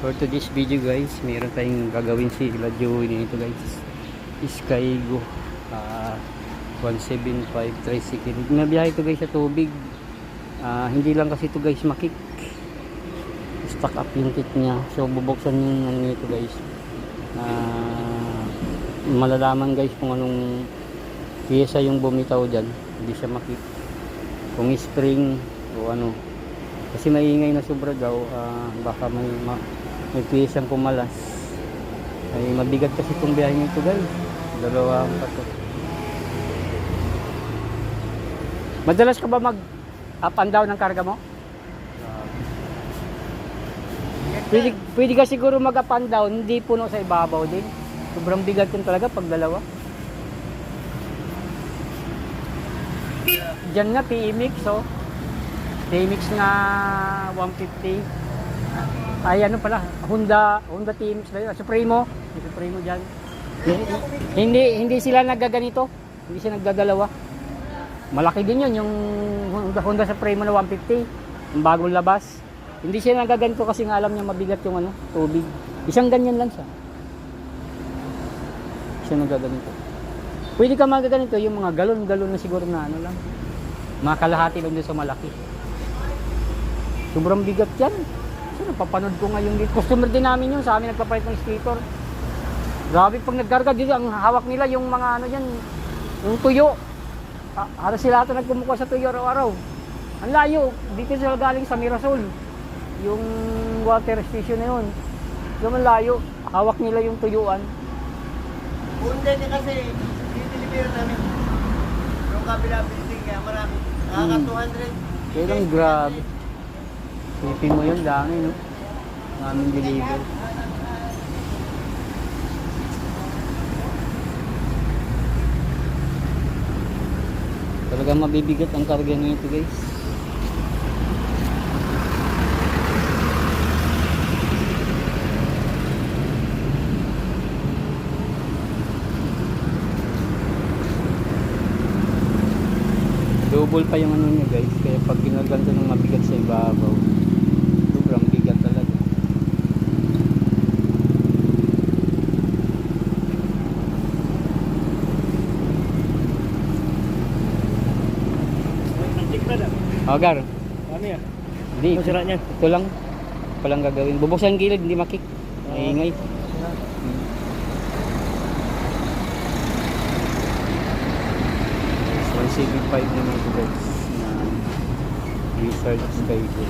For today's video guys, mayroon tayong gagawin si Joey nito guys. Skygo 175 tricycle. Nabiyahe ito guys sa tubig. Hindi lang kasi ito guys makik. Stuck up yung kit niya. So bubuksan yung ano nito guys. Malalaman guys kung anong piyesa yung bumitaw dyan. Hindi siya makik. Kung spring o ano. Kasi maingay na sobra daw, baka may piyesang pumalas. Ay mabigat kasi itong biyahe nito guys. Dalawang pato. Madalas ka ba mag up and down ng karga mo? Pwede ka siguro mag up and down, hindi puno sa ibabaw din. Sobrang bigat yun talaga pag dalawa. Diyan nga PE-Mix oh. PE-Mix na 150. Ay ano pala, Honda Teams na yun. Supremo diyan. Hindi sila naggaganito. Hindi sila nagdadalawa. Malaki din yun yung Honda Supremo na 150. Yung bagong labas. Hindi siya nagaganito kasi nga alam niya mabigat yung ano, tubig. Isang ganyan lang siya. Siya nagaganito. Pwede ka magaganito yung mga galon na siguro na ano lang. Mga kalahati lang din sa malaki. Sobrang bigat yan. So, napapanood ko ngayon dito. Customer din namin yun. Sa amin nagpapalit ng sticker. Grabe pag nagkarga dito. Ang hawak nila yung mga ano yan. Yung tuyo. Halos sila ito nagkumukuha sa tuyo araw-araw. Ang layo. Dito sila galing sa Mirasol. Yung water station na yun. Yung layo. Hawak nila yung tuyuan. Hindi kasi deliver namin. Yung kabila building kaya marami. Nakaka 200. Kaya lang grabe. Sipin mo yun, dami no? Aming deliver. Talagang mabibigat ang karga nito guys. Double pa yung ano niya guys. Kaya pag ginaganto ng mabigat sa ibabaw, sobrang bigat talaga. Agar. Ano yan? Hindi. Ano sira niyan? Ito lang. Palang gagawin. Bubuksan ang gilid, hindi makik. Maingay. 175 naman ito guys. Na Wizard Skygo.